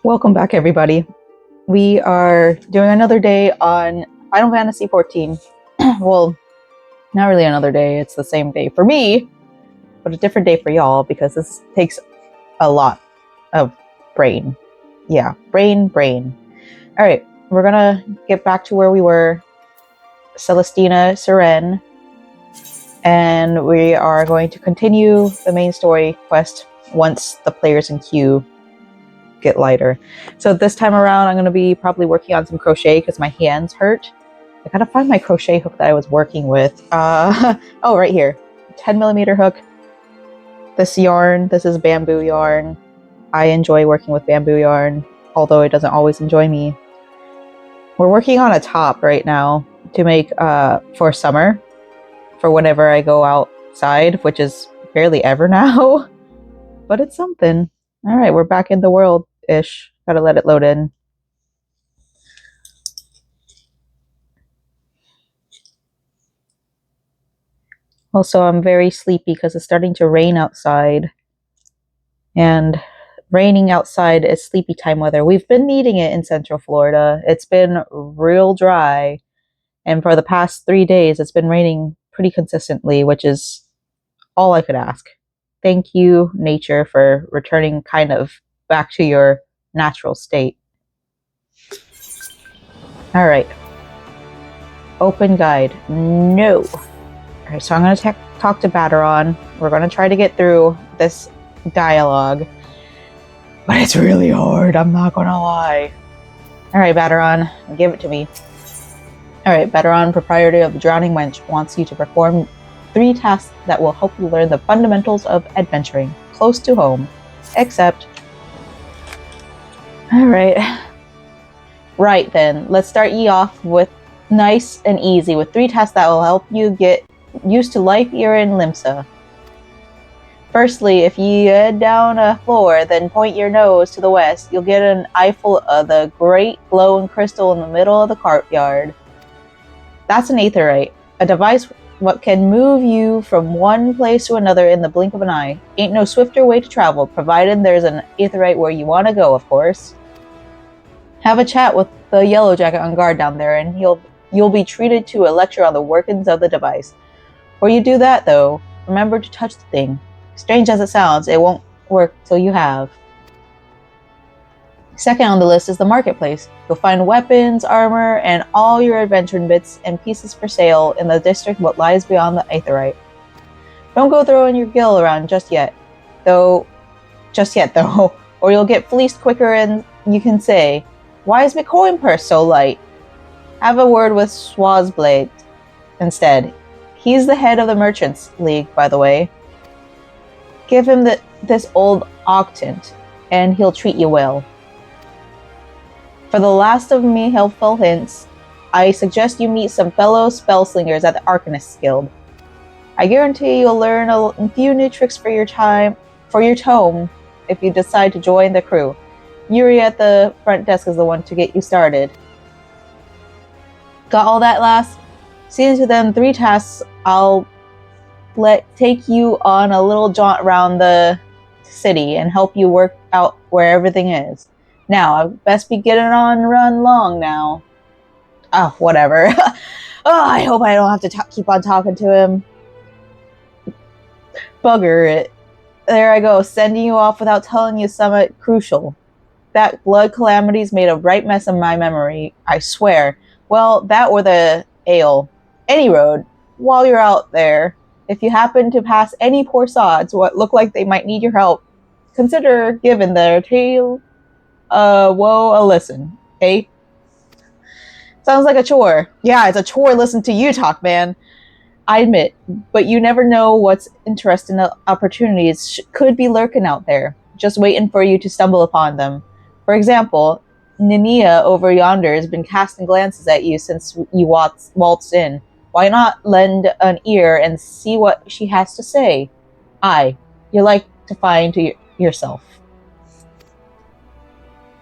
Welcome back, everybody. We are doing another day on Final Fantasy XIV. Well, not really another day, it's the same day for me, but a different day for y'all because this takes a lot of brain. Yeah, brain. Alright, we're gonna get back to where we were. Celestina, Seren, and we are going to continue the main story quest once the players in queue get lighter. So this time around I'm going to be probably working on some crochet because my hands hurt. I gotta find my crochet hook that I was working with. Oh, right here. 10mm hook. This yarn, this is bamboo yarn. I enjoy working with bamboo yarn, although it doesn't always enjoy me. We're working on a top right now to make for summer, for whenever I go outside, which is barely ever now, but it's something. All right, we're back in the world-ish. Gotta let it load in. Also, I'm very sleepy because it's starting to rain outside. And raining outside is sleepy time weather. We've been needing it in Central Florida. It's been real dry. And for the past 3 days, it's been raining pretty consistently, which is all I could ask. Thank you, nature, for returning kind of back to your natural state. All right. Open guide. No. All right, so I'm going to talk to Baderon. We're going to try to get through this dialogue. But it's really hard, I'm not going to lie. All right, Baderon, give it to me. All right, Baderon, proprietor of the Drowning Wench, wants you to perform 3 tasks that will help you learn the fundamentals of adventuring, close to home, except... All right. Right then, let's start ye off with nice and easy with 3 tasks that will help you get used to life here in Limsa. Firstly, if you head down a floor, then point your nose to the west, you'll get an eyeful of the great glowing crystal in the middle of the courtyard. That's an aetheryte, a device what can move you from one place to another in the blink of an eye. Ain't no swifter way to travel, provided there's an aetheryte where you want to go, of course. Have a chat with the yellow jacket on guard down there, and you'll be treated to a lecture on the workings of the device. Before you do that, though, remember to touch the thing. Strange as it sounds, it won't work till you have. Second on the list is the marketplace. You'll find weapons, armor, and all your adventuring bits and pieces for sale in the district what lies beyond the aetheryte. Don't go throwing your gil around just yet, though, or you'll get fleeced quicker and you can say, "Why is my coin purse so light?" Have a word with Swazblade instead. He's the head of the Merchants League, by the way. Give him this old octant, and he'll treat you well. For the last of me helpful hints, I suggest you meet some fellow spellslingers at the Arcanist Guild. I guarantee you'll learn a few new tricks for your tome if you decide to join the crew. Yuri at the front desk is the one to get you started. Got all that, lass? See into them 3 tasks. I'll take you on a little jaunt around the city and help you work out where everything is. Now, I best be getting on run long now. Oh, whatever. I hope I don't have to keep on talking to him. Bugger it. There I go, sending you off without telling you something crucial. That blood calamity's made a right mess of my memory, I swear. Well, that or the ale. Any road, while you're out there, if you happen to pass any poor sods what look like they might need your help, consider giving their tale woe a listen, eh? Sounds like a chore. Yeah, it's a chore listen to you talk, man. I admit, but you never know what's interesting opportunities could be lurking out there, just waiting for you to stumble upon them. For example, Ninia over yonder has been casting glances at you since you waltzed in. Why not lend an ear and see what she has to say? You like to find to yourself.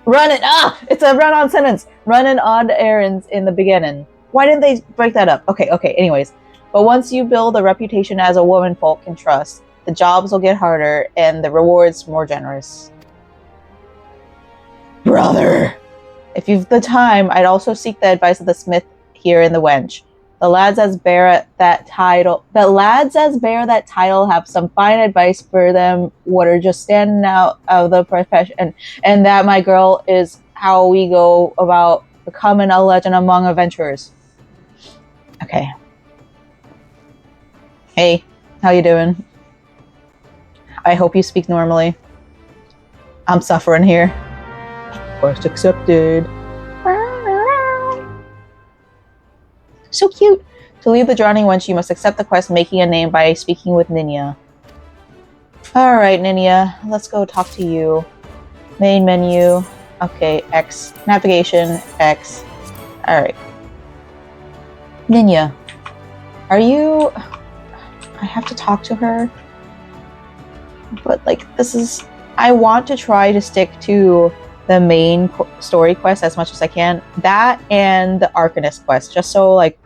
It's a run-on sentence. Running odd errands in the beginning. Why didn't they break that up? Okay, anyways. But once you build a reputation as a woman folk can trust, the jobs will get harder and the rewards more generous. brother. If you've the time, I'd also seek the advice of the smith here in the wench. The lads as bear that title have some fine advice for them what are just standing out of the profession, and that, my girl, is how we go about becoming a legend among adventurers. Okay. Hey, how you doing? I hope you speak normally. I'm suffering here. Quest accepted. So cute. To leave the drowning wench, you must accept the quest making a name by speaking with Ninya. Alright, Ninya. Let's go talk to you. Main menu. Okay, X. Navigation, X. Alright. Ninya. Are you... I have to talk to her. But, like, this is... I want to try to stick to the main story quest as much as I can. That and the Arcanist quest. Just so, like,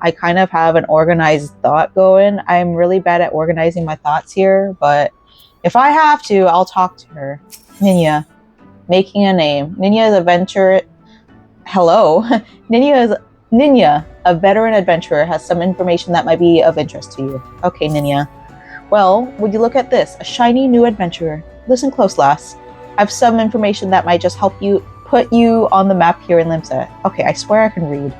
I kind of have an organized thought going. I'm really bad at organizing my thoughts here, but if I have to, I'll talk to her. Ninya. Making a name. Ninya is a venture... Hello? Ninya, a veteran adventurer, has some information that might be of interest to you. Okay, Ninya. Well, would you look at this? A shiny new adventurer. Listen close, lass. I have some information that might just help you put you on the map here in Limsa. Okay, I swear I can read.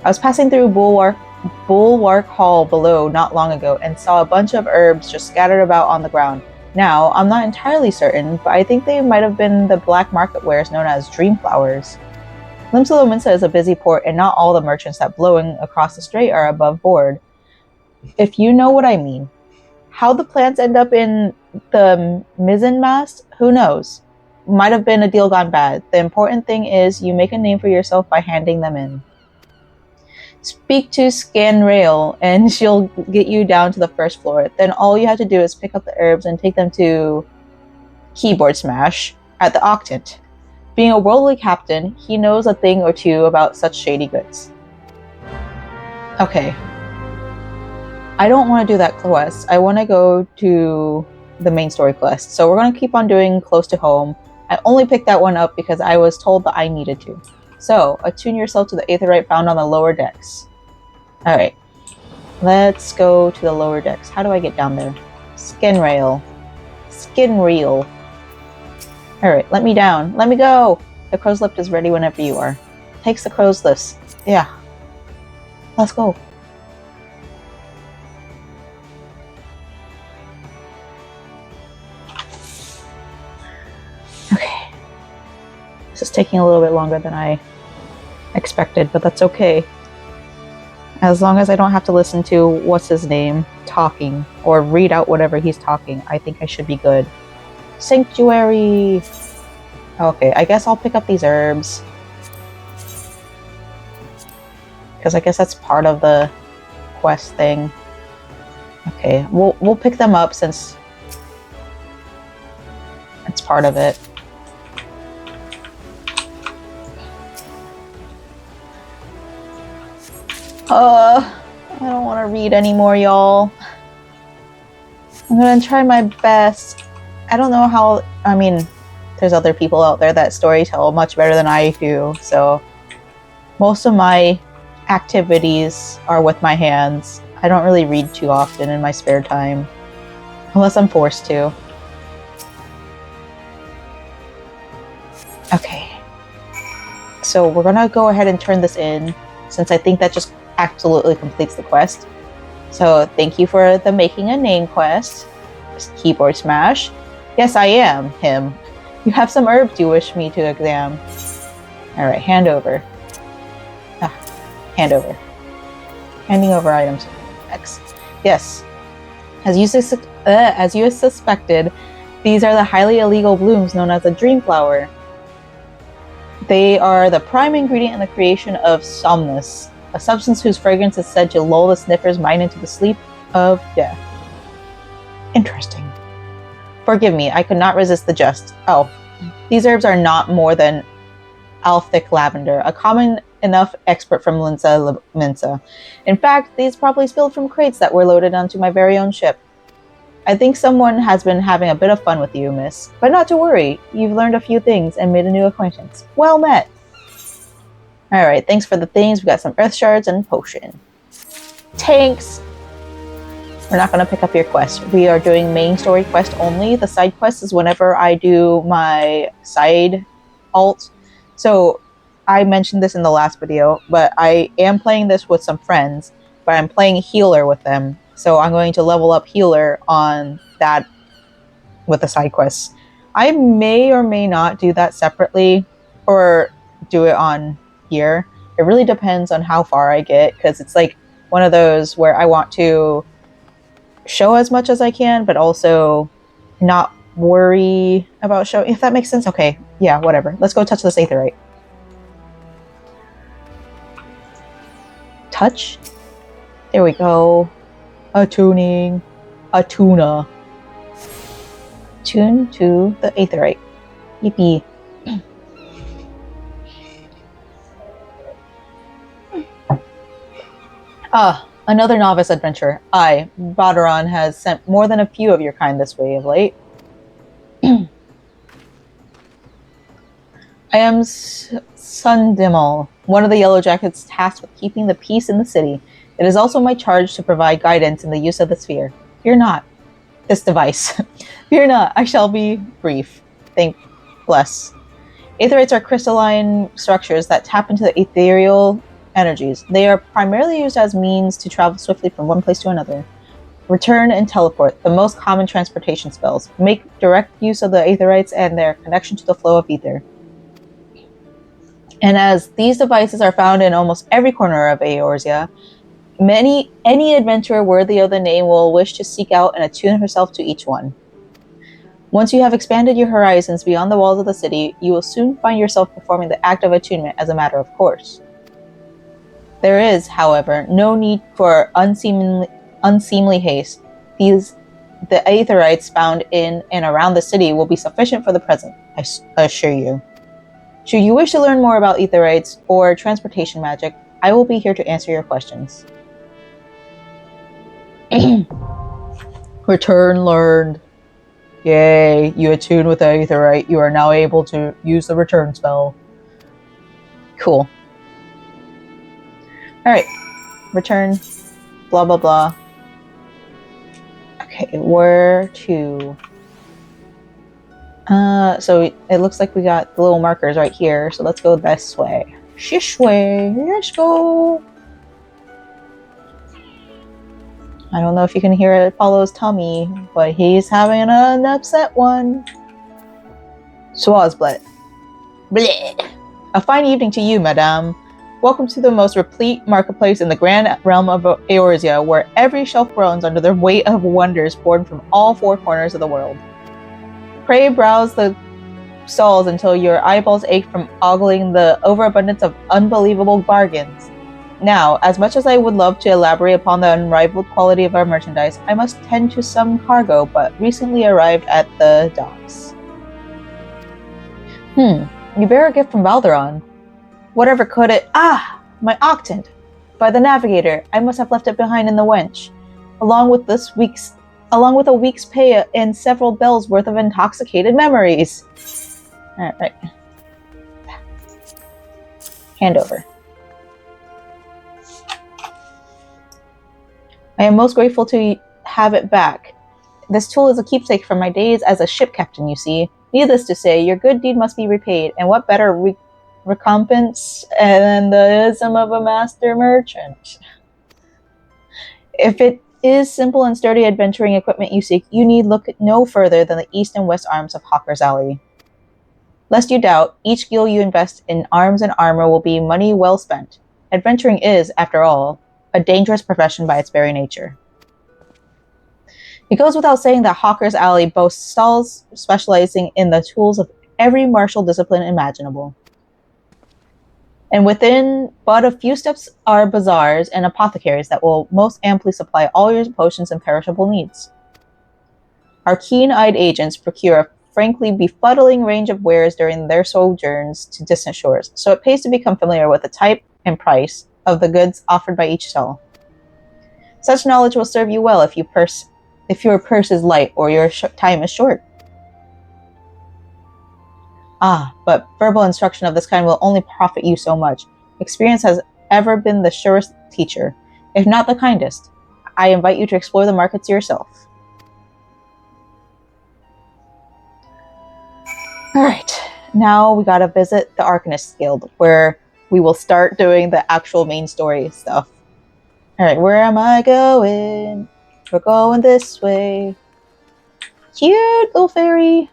I was passing through Bulwark Hall below not long ago and saw a bunch of herbs just scattered about on the ground. Now, I'm not entirely certain, but I think they might have been the black market wares known as dream flowers. Limsa is a busy port, and not all the merchants that blowing across the strait are above board. If you know what I mean. How the plants end up in the mizzenmast, who knows? Might have been a deal gone bad. The important thing is you make a name for yourself by handing them in. Speak to Scanrail, and she'll get you down to the first floor. Then all you have to do is pick up the herbs and take them to Keyboard Smash at the Octant. Being a worldly captain, he knows a thing or two about such shady goods. Okay. I don't want to do that quest. I want to go to the main story quest. So we're going to keep on doing close to home. I only picked that one up because I was told that I needed to. So, attune yourself to the aetherite found on the lower decks. Alright. Let's go to the lower decks. How do I get down there? Skinrail. Skinreel. Alright, let me down. Let me go! The crow's lift is ready whenever you are. Takes the crow's lift. Yeah. Let's go. Okay. This is taking a little bit longer than I expected, but that's okay. As long as I don't have to listen to what's his name talking or read out whatever he's talking, I think I should be good. Sanctuary! Okay, I guess I'll pick up these herbs. Because I guess that's part of the quest thing. Okay, we'll pick them up since it's part of it. I don't want to read anymore, y'all. I'm gonna try my best. I don't know how, I mean, there's other people out there that storytell much better than I do, so most of my activities are with my hands. I don't really read too often in my spare time, unless I'm forced to. Okay. So we're gonna go ahead and turn this in, since I think that just absolutely completes the quest. So thank you for the making a name quest. Keyboard Smash. Yes, I am him. You have some herbs you wish me to examine. Alright, hand over. Hand over. Handing over items. X. Yes. As you suspected, these are the highly illegal blooms known as the dream flower. They are the prime ingredient in the creation of somnus, a substance whose fragrance is said to lull the sniffer's mind into the sleep of death. Interesting. Forgive me, I could not resist the jest. Oh, these herbs are not more than Althic lavender, a common enough expert from Limsa. In fact, these probably spilled from crates that were loaded onto my very own ship. I think someone has been having a bit of fun with you, miss. But not to worry, you've learned a few things and made a new acquaintance. Well met! Alright, thanks for the things. We got some earth shards and potion. Tanks! We're not going to pick up your quest. We are doing main story quest only. The side quest is whenever I do my side alt. So, I mentioned this in the last video, but I am playing this with some friends, but I'm playing healer with them. So I'm going to level up healer on that with the side quests. I may or may not do that separately or do it on here. It really depends on how far I get, because it's like one of those where I want to show as much as I can, but also not worry about showing, if that makes sense. Okay, yeah, whatever. Let's go touch this aetherite. Touch. There we go. Attuning. Attuna. Tune to the aetherite. Yippee. Another novice adventurer. I, Badaron, has sent more than a few of your kind this way of late. I am Sundimal, one of the Yellow Jackets tasked with keeping the peace in the city. It is also my charge to provide guidance in the use of the sphere. Fear not. This device. Fear not, I shall be brief. Thank bless. Aetherites are crystalline structures that tap into the ethereal energies. They are primarily used as means to travel swiftly from one place to another. Return and teleport, the most common transportation spells. Make direct use of the aetherites and their connection to the flow of ether. And as these devices are found in almost every corner of Eorzea, any adventurer worthy of the name will wish to seek out and attune herself to each one. Once you have expanded your horizons beyond the walls of the city, you will soon find yourself performing the act of attunement as a matter of course. There is, however, no need for unseemly haste. The aetherites found in and around the city will be sufficient for the present, I assure you. Should you wish to learn more about aetherites or transportation magic, I will be here to answer your questions. Return learned. Yay, you attune with the aetherite. You are now able to use the return spell. Cool. Alright. Return. Blah, blah, blah. Okay, where to? So it looks like we got the little markers right here. So let's go this way. Shish way. Let's go. I don't know if you can hear Apollo's tummy, but he's having an upset one. Swazblet. Bleh. A fine evening to you, madame. Welcome to the most replete marketplace in the grand realm of Eorzea, where every shelf groans under the weight of wonders poured from all four corners of the world. Pray browse the stalls until your eyeballs ache from ogling the overabundance of unbelievable bargains. Now, as much as I would love to elaborate upon the unrivaled quality of our merchandise, I must tend to some cargo, but recently arrived at the docks. You bear a gift from Valderon. Whatever could it— Ah! My octant! By the navigator, I must have left it behind in the wench, along with a week's pay and several bells worth of intoxicated memories. Alright. Hand over. I am most grateful to have it back. This tool is a keepsake from my days as a ship captain, you see. Needless to say, your good deed must be repaid, and what better recompense than the ism of a master merchant? If it is simple and sturdy adventuring equipment you seek, you need look no further than the east and west arms of Hawker's Alley. Lest you doubt, each gil you invest in arms and armor will be money well spent. Adventuring is, after all, a dangerous profession by its very nature. It goes without saying that Hawker's Alley boasts stalls specializing in the tools of every martial discipline imaginable. And within but a few steps are bazaars and apothecaries that will most amply supply all your potions and perishable needs. Our keen-eyed agents procure a frankly befuddling range of wares during their sojourns to distant shores, so it pays to become familiar with the type and price of the goods offered by each stall. Such knowledge will serve you well if you if your purse is light or your time is short. Ah, but verbal instruction of this kind will only profit you so much. Experience has ever been the surest teacher, if not the kindest. I invite you to explore the markets yourself. Alright, now we gotta visit the Arcanist Guild, where we will start doing the actual main story stuff. Alright, where am I going? We're going this way. Cute little fairy.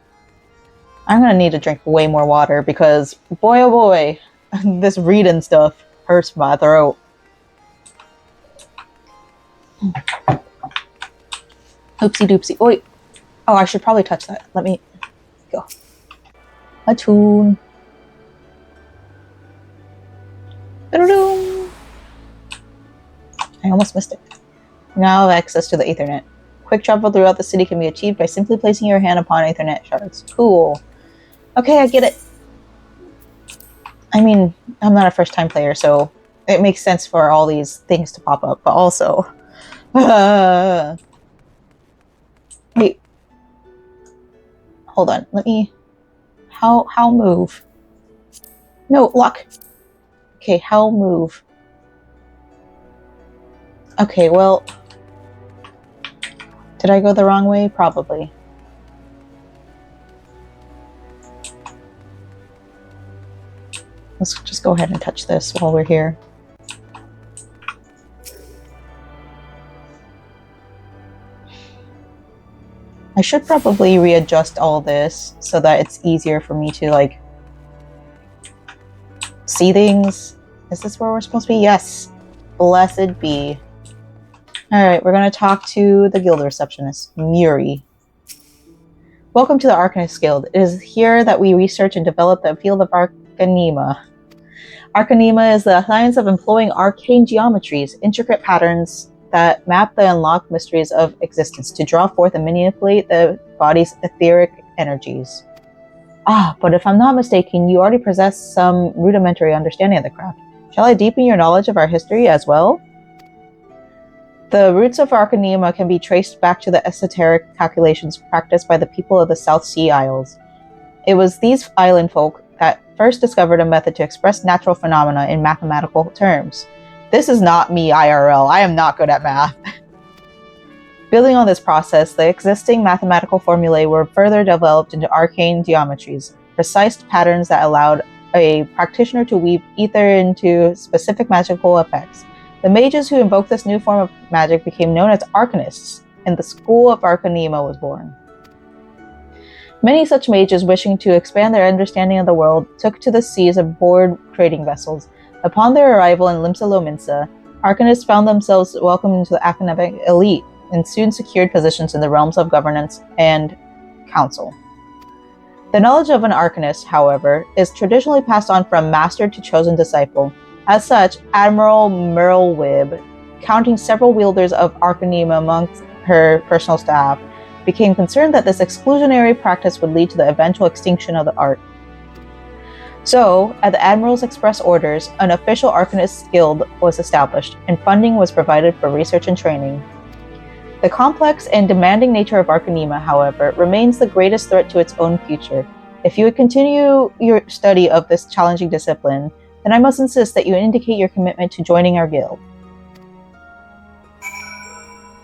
I'm gonna need to drink way more water because, boy oh boy, this reading stuff hurts my throat. Oopsie doopsie. Oh, wait. Oh, I should probably touch that. Let me go. A tune. I almost missed it. Now I have access to the Ethernet. Quick travel throughout the city can be achieved by simply placing your hand upon Ethernet shards. Cool. Okay, I get it. I mean, I'm not a first-time player, so it makes sense for all these things to pop up, but also... Wait. Hold on, let me... How move? No, lock. Okay, how move? Okay, well... Did I go the wrong way? Probably. Let's just go ahead and touch this while we're here. I should probably readjust all this so that it's easier for me to, like, see things. Is this where we're supposed to be? Yes. Blessed be. Alright, we're going to talk to the guild receptionist, Muri. Welcome to the Arcanist Guild. It is here that we research and develop the field of Arcanema. Arcanema is the science of employing arcane geometries, intricate patterns that map the unlocked mysteries of existence to draw forth and manipulate the body's etheric energies. Ah, but if I'm not mistaken, you already possess some rudimentary understanding of the craft. Shall I deepen your knowledge of our history as well? The roots of Arcanema can be traced back to the esoteric calculations practiced by the people of the South Sea Isles. It was these island folk that first discovered a method to express natural phenomena in mathematical terms. This is not me IRL. I am not good at math. Building on this process, the existing mathematical formulae were further developed into arcane geometries, precise patterns that allowed a practitioner to weave ether into specific magical effects. The mages who invoked this new form of magic became known as Arcanists, and the School of Arcanema was born. Many such mages wishing to expand their understanding of the world took to the seas aboard trading vessels. Upon their arrival in Limsa Lominsa, Arcanists found themselves welcomed into the academic elite and soon secured positions in the realms of governance and council. The knowledge of an Arcanist, however, is traditionally passed on from master to chosen disciple. As such, Admiral Merlwyb, counting several wielders of Arcanema amongst her personal staff, became concerned that this exclusionary practice would lead to the eventual extinction of the art. So, at the Admiral's express orders, an official Arcanist guild was established, and funding was provided for research and training. The complex and demanding nature of Arcanema, however, remains the greatest threat to its own future. If you would continue your study of this challenging discipline, then I must insist that you indicate your commitment to joining our guild.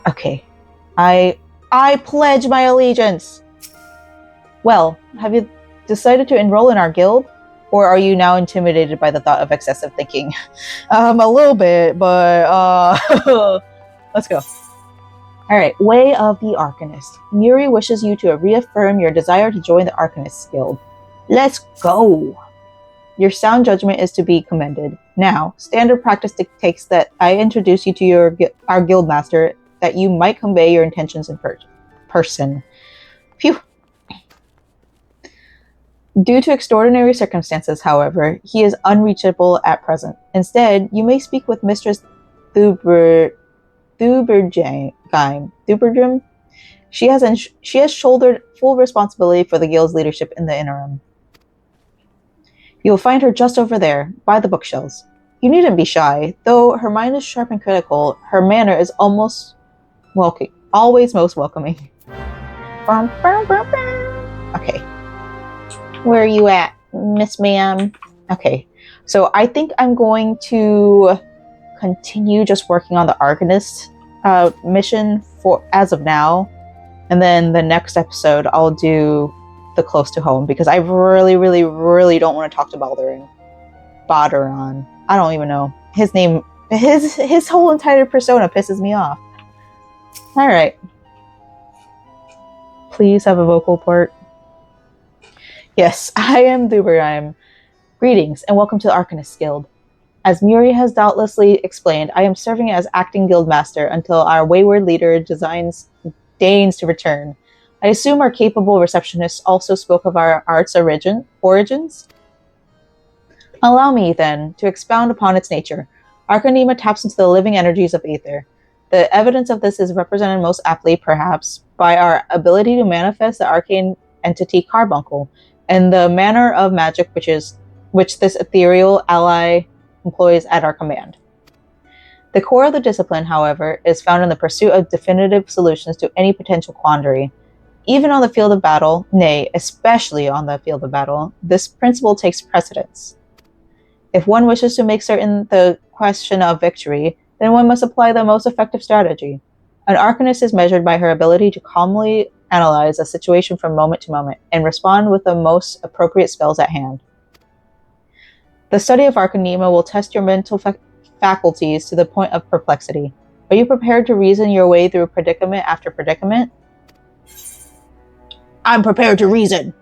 Okay. I pledge my allegiance! Well, have you decided to enroll in our guild? Or are you now intimidated by the thought of excessive thinking? A little bit, but let's go. Alright, Way of the Arcanist. Muri wishes you to reaffirm your desire to join the Arcanist Guild. Let's go! Your sound judgment is to be commended. Now, standard practice dictates that I introduce you to our guild master, that you might convey your intentions in person. Phew! Due to extraordinary circumstances, however, he is unreachable at present. Instead, you may speak with Mistress Thubergym. She has shouldered full responsibility for the guild's leadership in the interim. You will find her just over there, by the bookshelves. You needn't be shy. Though her mind is sharp and critical, her manner is almost always most welcoming. Okay. Where are you at, Miss Ma'am? Okay. So I think I'm going to continue just working on the Arcanist mission for as of now. And then the next episode, I'll do the close to home because I really, really, really don't want to talk to Baldurin. Baldurin. I don't even know. His name, his whole entire persona pisses me off. Alright. Please have a vocal part. Yes, I am Duberheim. Greetings and welcome to the Arcanist Guild. As Muri has doubtlessly explained, I am serving as acting guildmaster until our wayward leader deigns to return. I assume our capable receptionist also spoke of our art's origins? Allow me, then, to expound upon its nature. Arcanema taps into the living energies of Aether. The evidence of this is represented most aptly, perhaps, by our ability to manifest the arcane entity Carbuncle, and the manner of magic which this ethereal ally employs at our command. The core of the discipline, however, is found in the pursuit of definitive solutions to any potential quandary. Even on the field of battle, nay, especially on the field of battle, this principle takes precedence. If one wishes to make certain the question of victory, then one must apply the most effective strategy. An Arcanist is measured by her ability to calmly analyze a situation from moment to moment and respond with the most appropriate spells at hand. The study of Arcanema will test your mental faculties to the point of perplexity. Are you prepared to reason your way through predicament after predicament? I'm prepared to reason.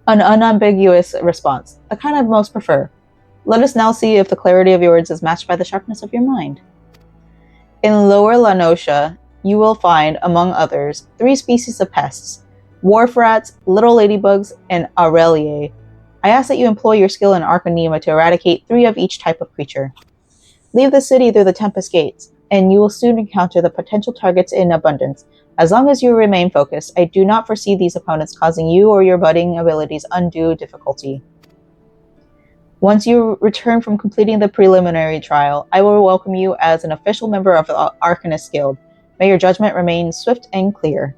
An unambiguous response, the kind I most prefer. Let us now see if the clarity of your words is matched by the sharpness of your mind. In Lower La Noscia, you will find, among others, 3 species of pests: wharf rats, little ladybugs, and Aureliae. I ask that you employ your skill in Arcanema to eradicate 3 of each type of creature. Leave the city through the Tempest Gates, and you will soon encounter the potential targets in abundance. As long as you remain focused, I do not foresee these opponents causing you or your budding abilities undue difficulty. Once you return from completing the preliminary trial, I will welcome you as an official member of the Arcanist Guild. May your judgment remain swift and clear.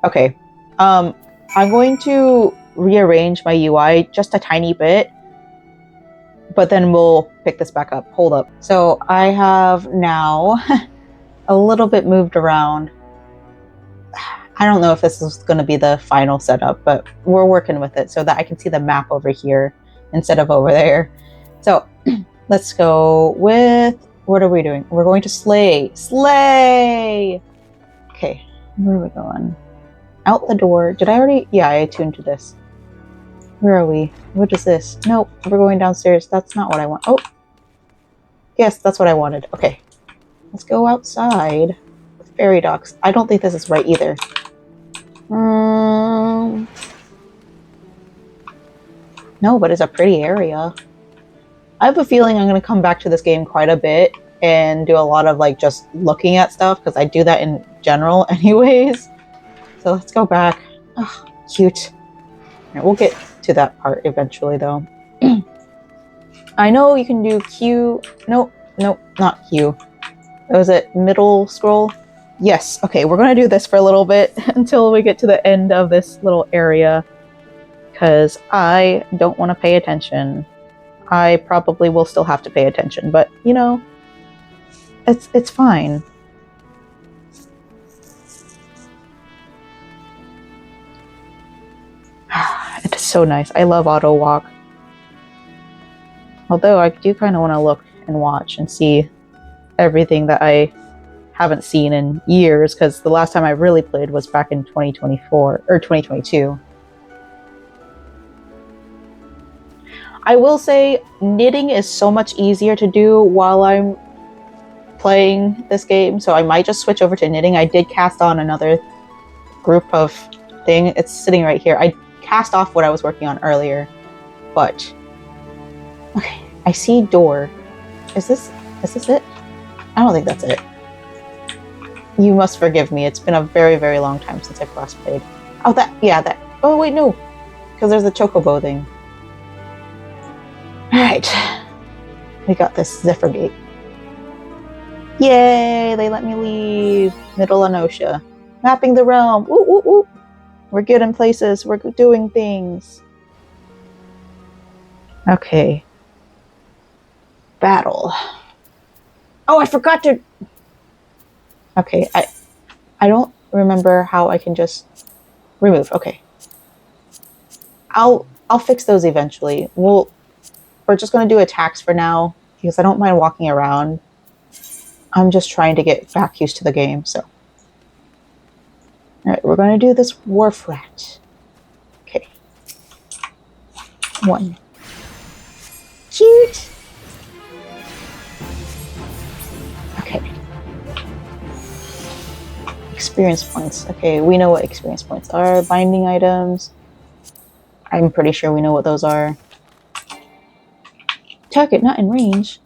Okay, I'm going to rearrange my UI just a tiny bit, but then we'll pick this back up. Hold up. So I have now a little bit moved around. I don't know if this is going to be the final setup, but we're working with it so that I can see the map over here instead of over there. So let's go with, what are we doing? We're going to slay. Slay! Okay, where are we going? Out the door. Did I already? Yeah, I attuned to this. Where are we? What is this? Nope, we're going downstairs. That's not what I want. Oh, yes, that's what I wanted. Okay, let's go outside with fairy docks. I don't think this is right either. No, but it's a pretty area. I have a feeling I'm going to come back to this game quite a bit and do a lot of like just looking at stuff because I do that in general anyways. So let's go back. Oh, cute. All right, we'll get to that part eventually though. I know you can do Q. Nope, not Q. Was it middle scroll? Yes. Okay, we're going to do this for a little bit until we get to the end of this little area because I don't want to pay attention. I probably will still have to pay attention, but you know, it's fine. It is so nice. I love auto walk. Although I do kind of want to look and watch and see everything that I haven't seen in years, because the last time I really played was back in 2024 or 2022. I will say knitting is so much easier to do while I'm playing this game, so I might just switch over to knitting. I did cast on another group of thing. It's sitting right here. I cast off what I was working on earlier, but okay. I see door. Is this it? I don't think that's it. You must forgive me. It's been a very, very long time since I've last played. Oh, that. Oh, wait, no. Because there's the chocobo thing. Alright. We got this Zephyr Gate. Yay! They let me leave. Middle Anosha. Mapping the realm. Woo, woo, woo. We're getting places. We're doing things. Okay. Battle. Oh, I forgot to... Okay, I don't remember how I can just remove. Okay. I'll fix those eventually. We're just going to do attacks for now because I don't mind walking around. I'm just trying to get back used to the game, so. Alright, we're going to do this Wharf Rat. Okay. 1. Cute! Okay. Experience points. Okay, we know what experience points are. Binding items. I'm pretty sure we know what those are. Target not in range.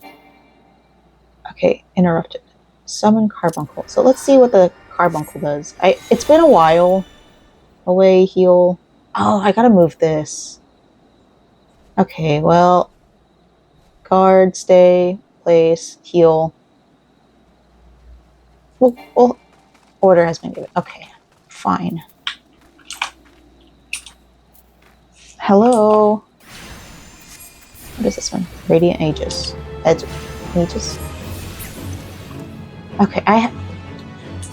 Okay, interrupted. Summon Carbuncle. So let's see what the Carbuncle does. It's been a while. Away, heal. Oh, I gotta move this. Okay, well. Guard, stay, place, heal. Well, order has been given. Okay, fine. Hello. What is this one? Radiant Aegis. Aegis. Okay,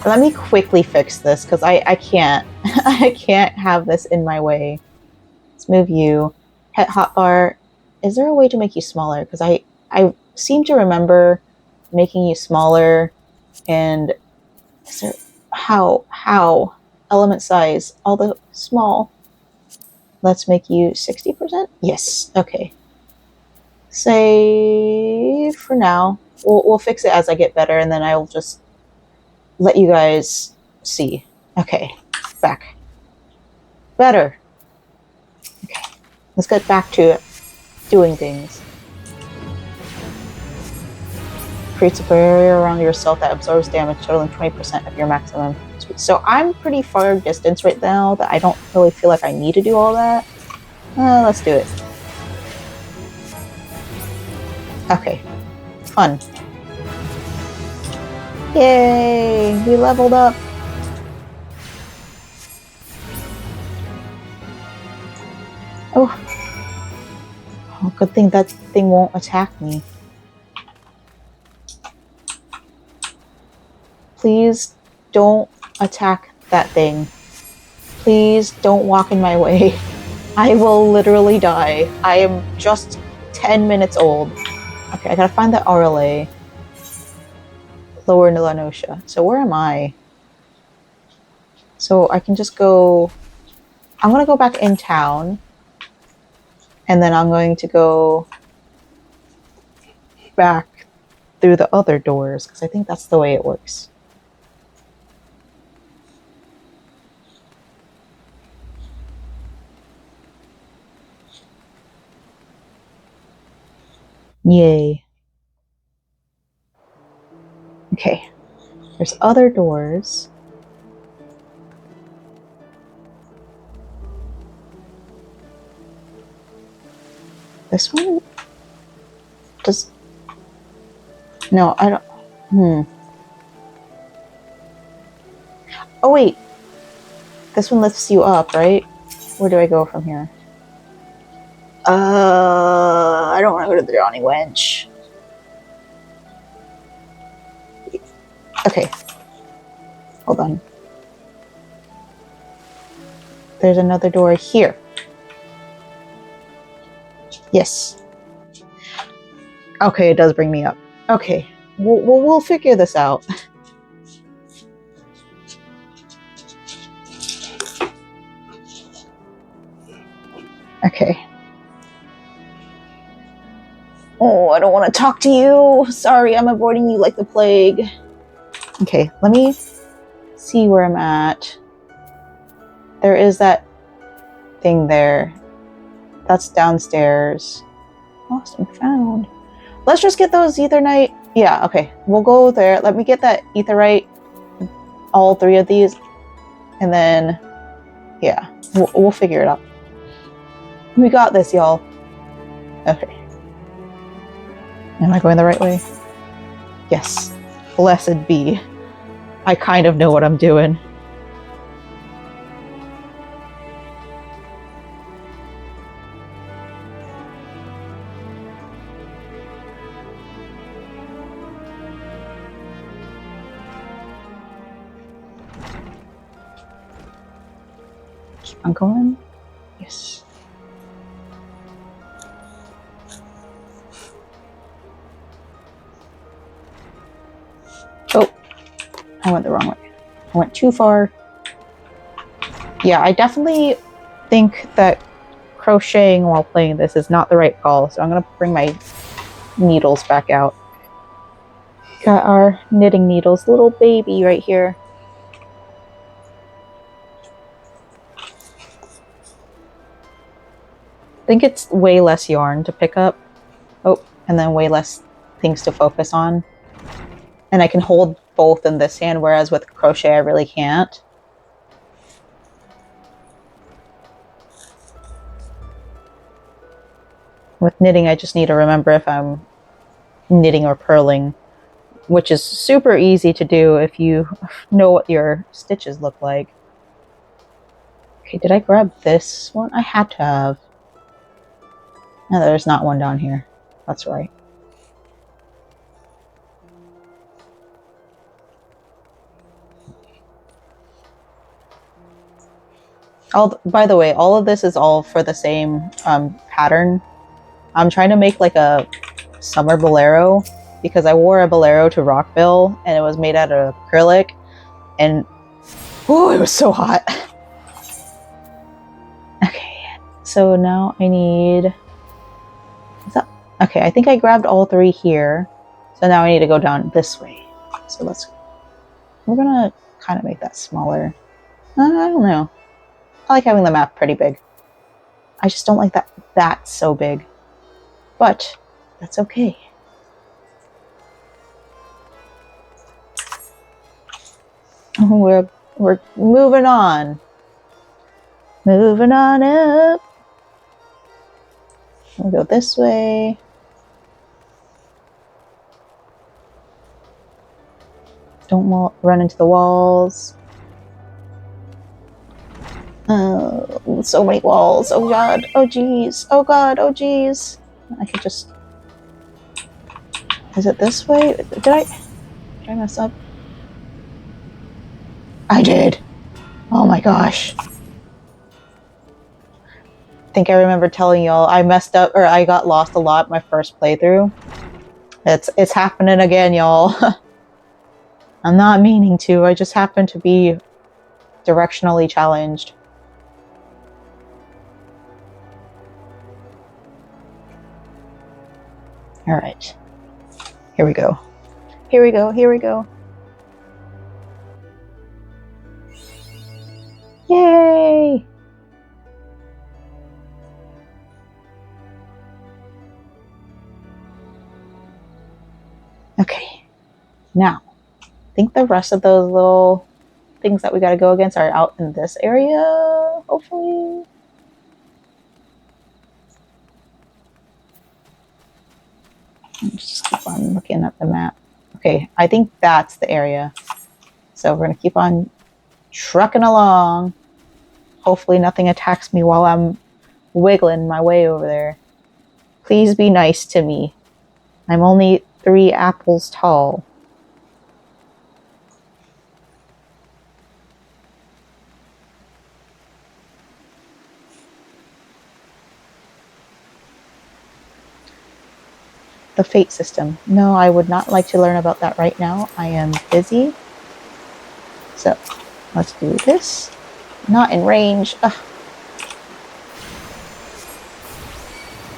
let me quickly fix this because I can't. I can't have this in my way. Let's move you. Pet hotbar. Is there a way to make you smaller? Because I seem to remember making you smaller. And is there how element size? All the small. Let's make you 60%. Yes. Okay. Save for now. We'll fix it as I get better, and then I'll just let you guys see. Okay, back. Better. Okay, let's get back to doing things. Creates a barrier around yourself that absorbs damage totaling 20% of your maximum speed. So I'm pretty far distance right now that I don't really feel like I need to do all that. Let's do it. Okay, fun. Yay, we leveled up. Oh, good thing that thing won't attack me. Please don't attack that thing. Please don't walk in my way. I will literally die. I am just 10 minutes old. Okay, I gotta find the RLA. Lower Nilanosha. So where am I? So I can just go... I'm gonna go back in town. And then I'm going to go back through the other doors, because I think that's the way it works. Yay. Okay. There's other doors. This one? Does... No, I don't... Oh, wait. This one lifts you up, right? Where do I go from here? I don't want to go to the Johnny Wench. Okay. Hold on. There's another door here. Yes. Okay, it does bring me up. Okay. We'll figure this out. Okay. Oh, I don't want to talk to you. Sorry, I'm avoiding you like the plague. Okay, let me see where I'm at. There is that thing there. That's downstairs. Lost and found. Let's just get those Aetherite. Yeah, okay. We'll go there. Let me get that Aetherite. All 3 of these. And then, yeah. We'll figure it out. We got this, y'all. Okay. Am I going the right way? Yes. Blessed be. I kind of know what I'm doing. Keep on going. Yes. Oh, I went the wrong way. I went too far. Yeah, I definitely think that crocheting while playing this is not the right call, so I'm going to bring my needles back out. Got our knitting needles, little baby right here. I think it's way less yarn to pick up. Oh, and then way less things to focus on. And I can hold both in this hand, whereas with crochet I really can't. With knitting, I just need to remember if I'm knitting or purling, which is super easy to do if you know what your stitches look like. Okay, did I grab this one? I had to have. No, there's not one down here. That's right. By the way, all of this is all for the same pattern. I'm trying to make like a summer bolero because I wore a bolero to Rockville and it was made out of acrylic and oh, it was so hot. Okay, so now I need... Okay, I think I grabbed all three here. So now I need to go down this way. So we're gonna kind of make that smaller. I don't know. I like having the map pretty big. I just don't like that that's so big. But that's okay. We're moving on. Moving on up. We'll go this way. Don't run into the walls. Oh, so many walls. Oh god. Oh geez. Oh god. Oh geez. I could just... Is it this way? Did I mess up? I did. Oh my gosh. I think I remember telling y'all I messed up, or I got lost a lot my first playthrough. It's happening again, y'all. I'm not meaning to. I just happen to be directionally challenged. All right. Here we go. Here we go. Here we go. Yay! Okay. Now, I think the rest of those little things that we got to go against are out in this area, hopefully. Just keep on looking at the map. Okay, I think that's the area. So we're going to keep on trucking along. Hopefully nothing attacks me while I'm wiggling my way over there. Please be nice to me. I'm only 3 apples tall. The fate system. No, I would not like to learn about that right now. I am busy. So, let's do this. Not in range. Ugh.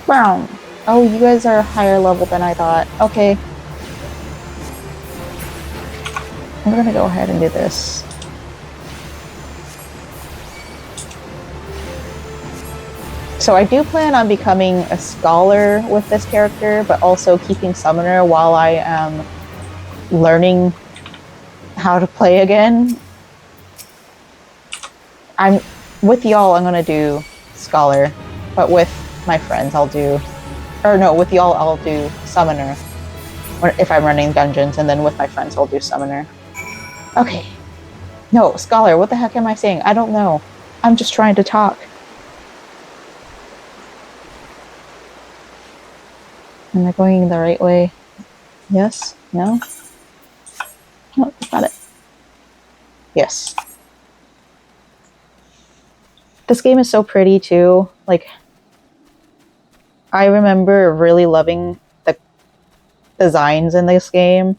Brown. Oh, you guys are higher level than I thought. Okay. I'm gonna go ahead and do this. So I do plan on becoming a scholar with this character, but also keeping summoner while I am learning how to play again. With y'all, I'm gonna do scholar, but with my friends, with y'all, I'll do summoner. if I'm running dungeons, and then with my friends I'll do summoner. Okay. No, scholar, what the heck am I saying? I don't know. I'm just trying to talk. Am I going the right way? Yes? No? No, that's not it. Yes. This game is so pretty too. Like, I remember really loving the designs in this game.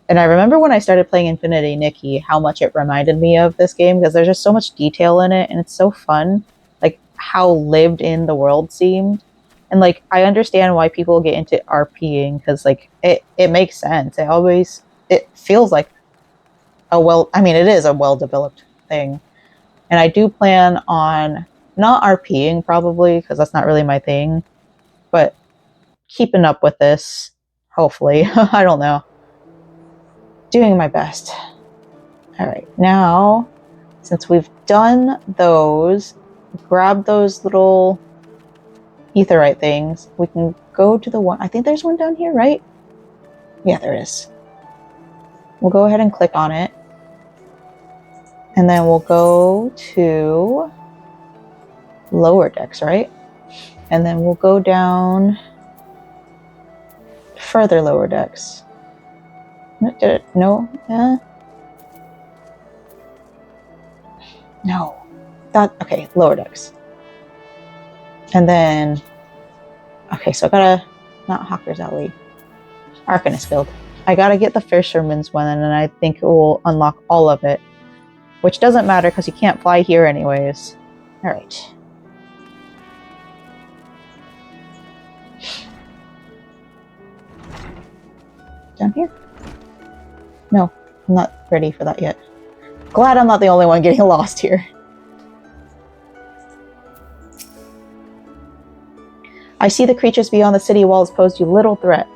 And I remember when I started playing Infinity Nikki, how much it reminded me of this game, because there's just so much detail in it and it's so fun. Like, how lived in the world seemed. And like, I understand why people get into RPing, because like, it makes sense. It feels like it is a well-developed thing. And I do plan on not RPing probably, because that's not really my thing, but keeping up with this, hopefully. I don't know. Doing my best. All right, now, since we've done those, grab those little etherite things, we can go to the one. I think there's one down here, right? Yeah, there is. We'll go ahead and click on it. And then we'll go to lower decks, right? And then we'll go down further lower decks. No? Yeah. No. Okay, lower decks. And then, okay, so I gotta, not Hawker's Alley, Arcanist Guild. I gotta get the Fisherman's one, and then I think it will unlock all of it. Which doesn't matter, because you can't fly here anyways. Alright. Down here? No, I'm not ready for that yet. Glad I'm not the only one getting lost here. I see the creatures beyond the city walls pose you little threat.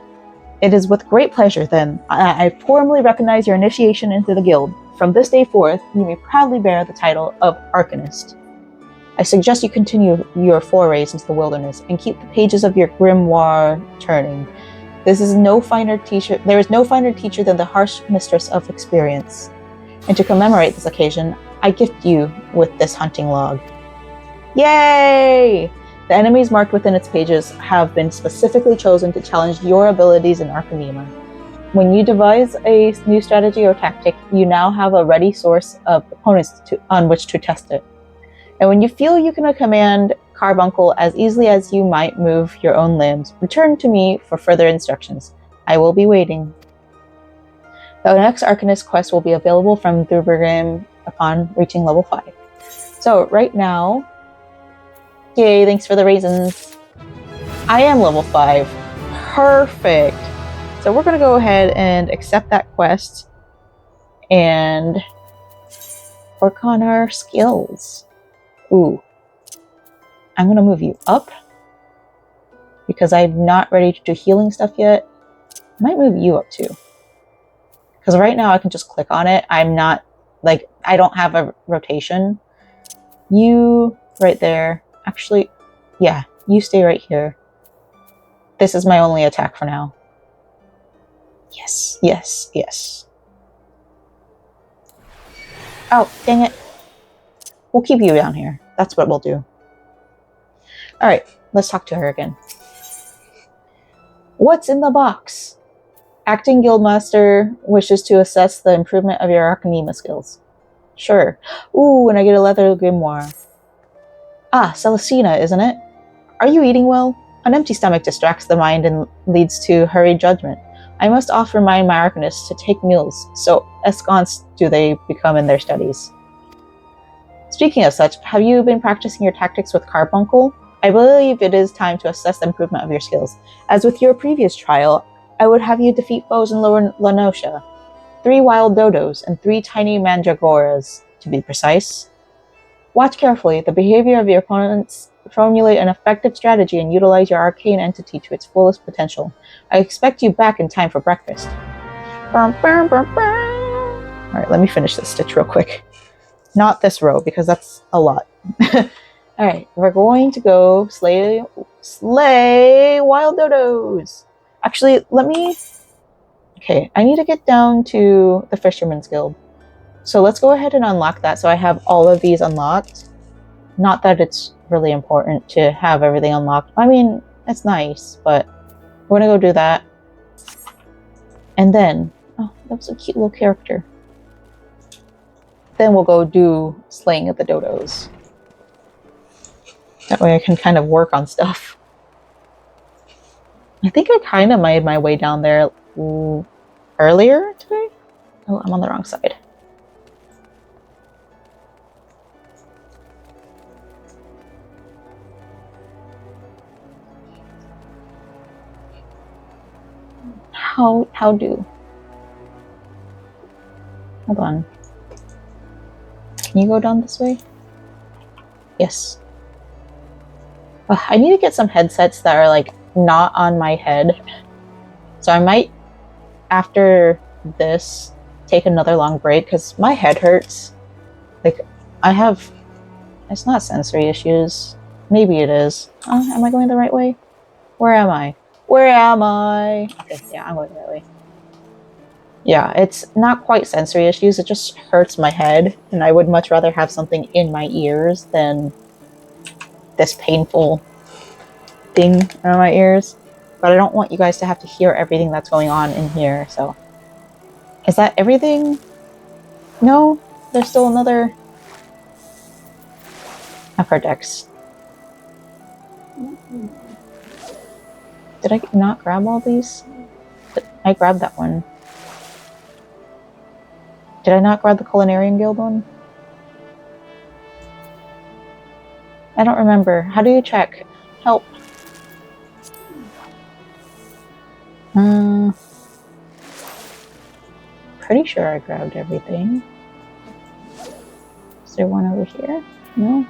It is with great pleasure, then, I formally recognize your initiation into the guild. From this day forth, you may proudly bear the title of Arcanist. I suggest you continue your forays into the wilderness and keep the pages of your grimoire turning. There is no finer teacher than the harsh mistress of experience. And to commemorate this occasion, I gift you with this hunting log. Yay! The enemies marked within its pages have been specifically chosen to challenge your abilities in Arcanema. When you devise a new strategy or tactic, you now have a ready source of opponents on which to test it. And when you feel you can command Carbuncle as easily as you might move your own limbs, return to me for further instructions. I will be waiting. The next Arcanist quest will be available from Thurbergrim upon reaching level 5. So right now, yay, thanks for the raisins. I am level 5. Perfect. So we're going to go ahead and accept that quest and work on our skills. Ooh. I'm going to move you up because I'm not ready to do healing stuff yet. I might move you up too. Because right now I can just click on it. I'm not, like, I don't have a rotation. You right there. Actually, yeah, you stay right here. This is my only attack for now. Yes, yes, yes. Oh, dang it. We'll keep you down here. That's what we'll do. Alright, let's talk to her again. What's in the box? Acting Guildmaster wishes to assess the improvement of your Arcanema skills. Sure. Ooh, and I get a leather grimoire. Ah, Celestina, isn't it? Are you eating well? An empty stomach distracts the mind and leads to hurried judgment. I must often remind my Arcanists to take meals, so ensconced do they become in their studies. Speaking of such, have you been practicing your tactics with Carbuncle? I believe it is time to assess the improvement of your skills. As with your previous trial, I would have you defeat foes in Lower Lanosha. 3 wild dodos and 3 tiny mandragoras, to be precise. Watch carefully the behavior of your opponents, formulate an effective strategy, and utilize your arcane entity to its fullest potential. I expect you back in time for breakfast. Alright, let me finish this stitch real quick. Not this row, because that's a lot. Alright, we're going to go slay wild dodos. Actually, let me Okay, I need to get down to the Fisherman's Guild. So let's go ahead and unlock that so I have all of these unlocked. Not that it's really important to have everything unlocked. I mean, it's nice, but we're gonna go do that. And then, oh, that was a cute little character. Then we'll go do slaying of the dodos. That way I can kind of work on stuff. I think I kind of made my way down there earlier today. Oh, I'm on the wrong side. How do? Hold on. Can you go down this way? Yes. I need to get some headsets that are like not on my head. So I might, after this, take another long break because my head hurts. Like, I have, it's not sensory issues. Maybe it is. Am I going the right way? Where am I? Where am I? Okay, yeah, I'm going the right way. Yeah, it's not quite sensory issues. It just hurts my head. And I would much rather have something in my ears than this painful thing in my ears. But I don't want you guys to have to hear everything that's going on in here, so. Is that everything? No? There's still another upper decks. Did I not grab all these? I grabbed that one. Did I not grab the Culinarian Guild one? I don't remember. How do you check? Help. Pretty sure I grabbed everything. Is there one over here? No?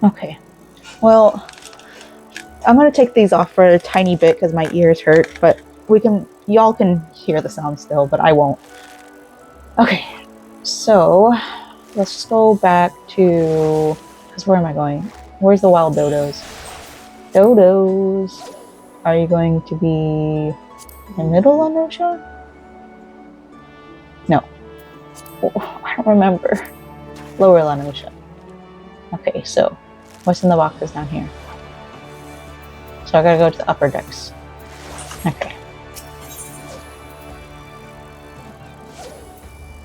Okay. Well, I'm gonna take these off for a tiny bit because my ears hurt, but y'all can hear the sound still, but I won't. Okay, so let's just go back to, because where am I going? Where's the wild dodos? Dodos, are you going to be in middle Lanosha? No. Oh, I don't remember. Lower Lanosha. Okay, so what's in the boxes down here? So I gotta go to the upper decks. Okay.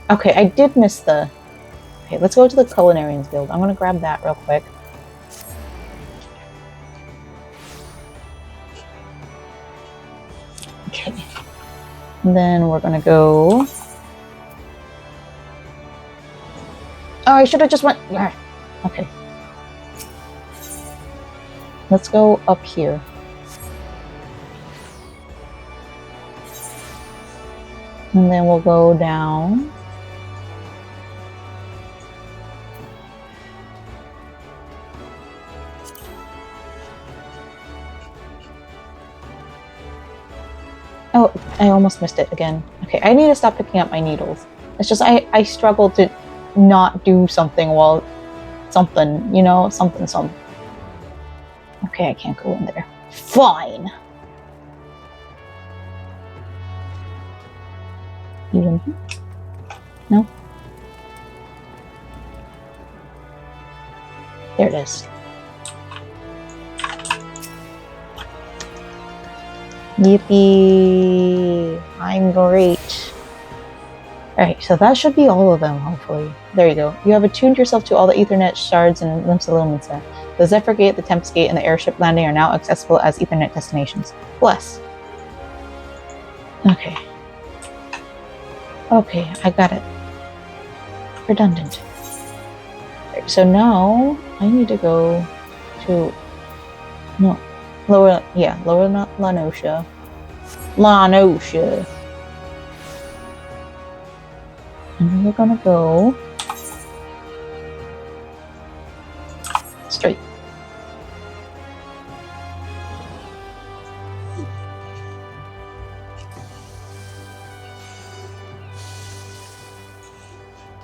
Okay, I did miss the... Okay, let's go to the Culinarians Guild. I'm gonna grab that real quick. Okay. And then we're gonna go... Oh, I should have just went... Okay. Let's go up here. And then we'll go down. Oh, I almost missed it again. Okay, I need to stop picking up my needles. It's just I struggle to not do something while something, you know, something. Okay, I can't go in there. Fine. Even here? No? There it is. Yippee! I'm great. Alright, so that should be all of them, hopefully. There you go. You have attuned yourself to all the Ethernet shards and Limsalumisa. The Zephyr Gate, the Tempest Gate, and the airship landing are now accessible as Ethernet destinations. Bless. Okay. Okay, I got it. Redundant. Right, so now I need to go to lower Lanosha. And then we're gonna go straight.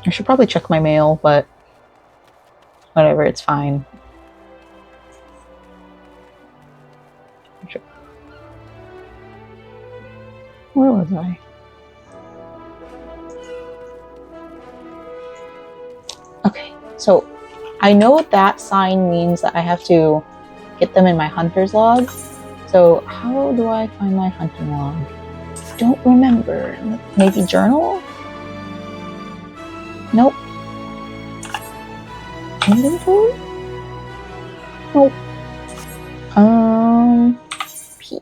I should probably check my mail, but whatever, it's fine. Where was I? Okay, so I know that sign means that I have to get them in my hunter's log. So how do I find my hunting log? Don't remember. Maybe journal? Nope. Inventory? Nope. P.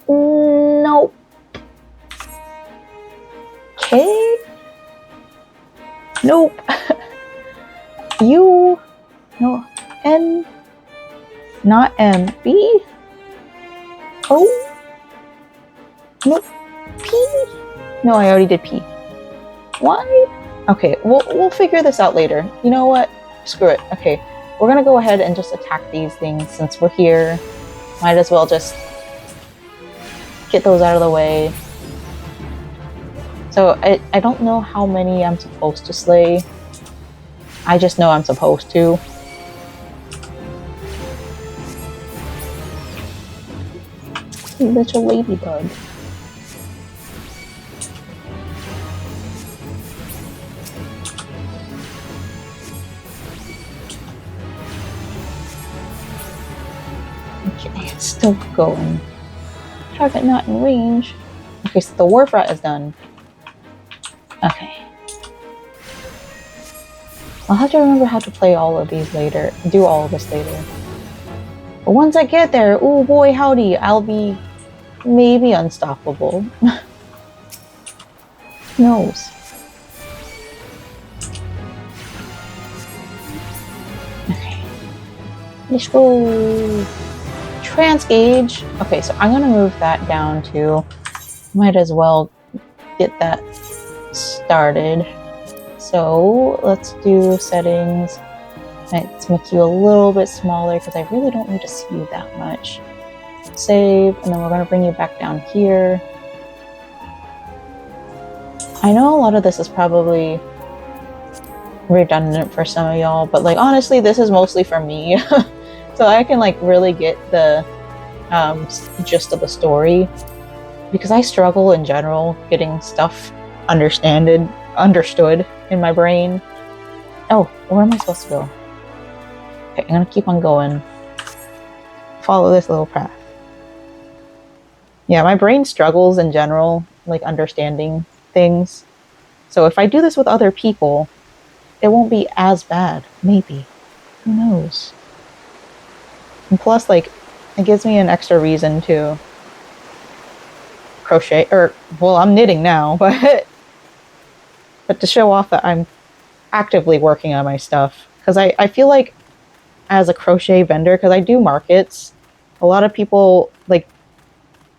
Nope. K? Nope. U? No. N? Not M. B? O? Nope. P? No, I already did P. Why? Okay, we'll figure this out later. You know what? Screw it. Okay, we're gonna go ahead and just attack these things since we're here. Might as well just get those out of the way. So I don't know how many I'm supposed to slay. I just know I'm supposed to. Little ladybug. Okay, it's still going. Target not in range. Okay, so the Wharf Rat is done. Okay. I'll have to remember how to play all of these later. Do all of this later. But once I get there, oh boy howdy, I'll be maybe unstoppable. Who knows? Okay. Let's go. Transgauge. Okay, so I'm gonna move that down too. Might as well get that started. So let's do settings. Let's make you a little bit smaller because I really don't need to see you that much. Save, and then we're going to bring you back down here. I know a lot of this is probably redundant for some of y'all, but like honestly, this is mostly for me. So I can like really get the gist of the story because I struggle in general getting stuff understood in my brain. Oh, where am I supposed to go? Okay, I'm gonna keep on going. Follow this little path. Yeah, my brain struggles in general, like understanding things. So if I do this with other people, it won't be as bad. Maybe. Who knows? And plus, like, it gives me an extra reason to crochet, or, well, I'm knitting now, but to show off that I'm actively working on my stuff. Because I feel like as a crochet vendor, because I do markets, a lot of people like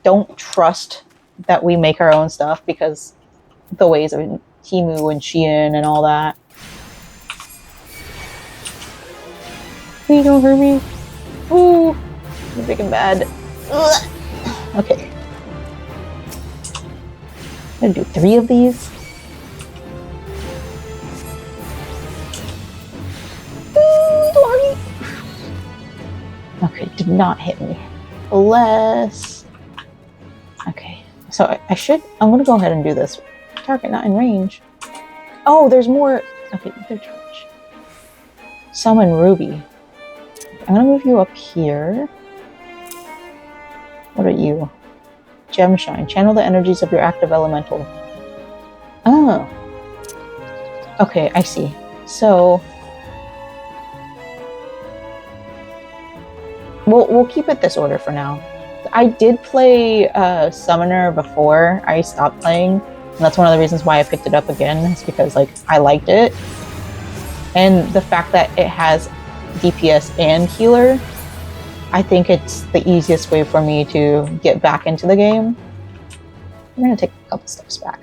don't trust that we make our own stuff because the ways of Temu and Shein and all that. Please don't hurt me. Ooh, you're big and bad. Ugh. Okay. I'm gonna do 3 of these. Okay, did not hit me. Bless. Okay, so I'm gonna go ahead and do this. Target not in range. Oh, there's more. Okay, either charge. Summon Ruby. I'm gonna move you up here. What are you? Gem Shine. Channel the energies of your active elemental. Oh. Okay, I see. So we'll keep it this order for now. I did play Summoner before I stopped playing, and that's one of the reasons why I picked it up again. Is because like I liked it, and the fact that it has DPS and healer, I think it's the easiest way for me to get back into the game. I'm gonna take a couple steps back.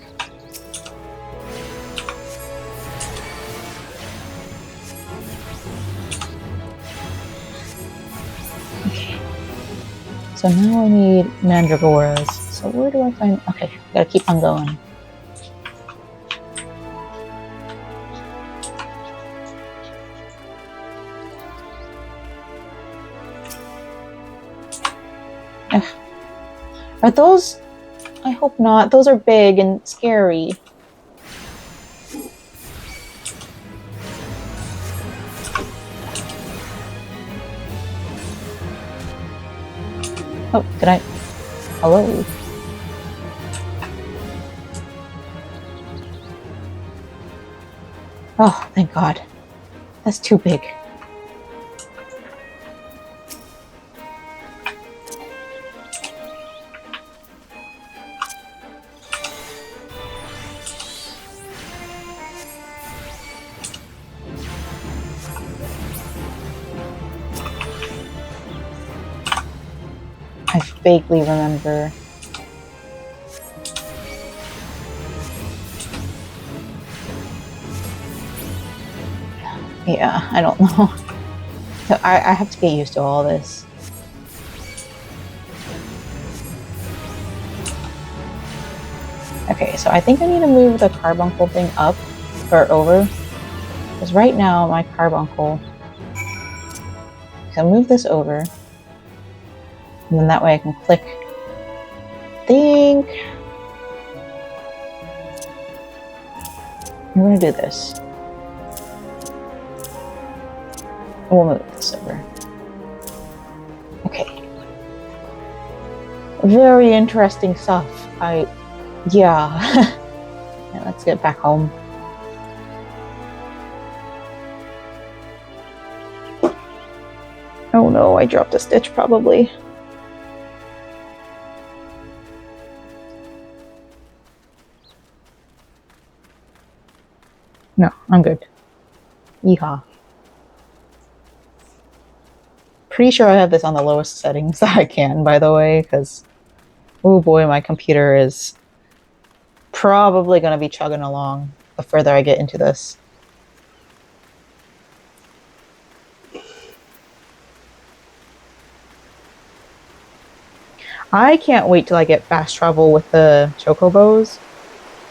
So now I need mandragoras. So where do I find... Okay, gotta keep on going. Ugh. Are those... I hope not. Those are big and scary. Oh, did I? Hello? Oh, thank God. That's too big. I vaguely remember. Yeah, I don't know. So I have to get used to all this. Okay, so I think I need to move the carbuncle thing up or over. Because right now my carbuncle... So move this over. And then that way I can click. Think I'm gonna do this. We'll move this over. Okay. Very interesting stuff. Yeah, let's get back home. Oh no, I dropped a stitch probably. No, I'm good. Yeehaw. Pretty sure I have this on the lowest settings that I can, by the way, because oh boy, my computer is probably going to be chugging along the further I get into this. I can't wait till I get fast travel with the chocobos,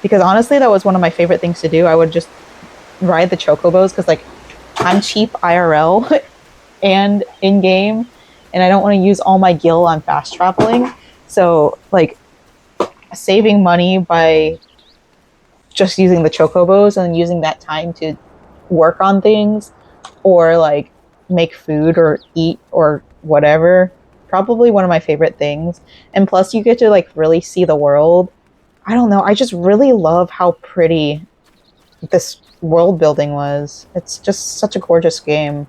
because honestly that was one of my favorite things to do. I would just ride the chocobos because like I'm cheap IRL and in-game, and I don't want to use all my gil on fast traveling. So like saving money by just using the chocobos and using that time to work on things or like make food or eat or whatever, probably one of my favorite things. And plus you get to like really see the world. I don't know, I just really love how pretty this world building was. It's just such a gorgeous game.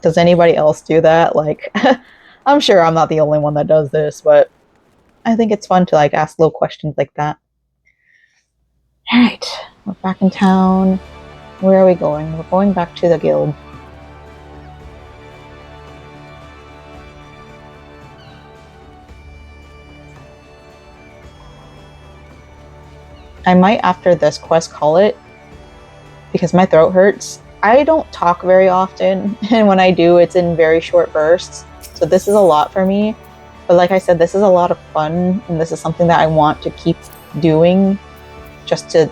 Does anybody else do that? Like, I'm sure I'm not the only one that does this, but I think it's fun to like ask little questions like that. All right, we're back in town. Where are we going? We're going back to the guild. I might, after this quest, call it, because my throat hurts. I don't talk very often, and when I do, it's in very short bursts. So this is a lot for me. But like I said, this is a lot of fun, and this is something that I want to keep doing, just to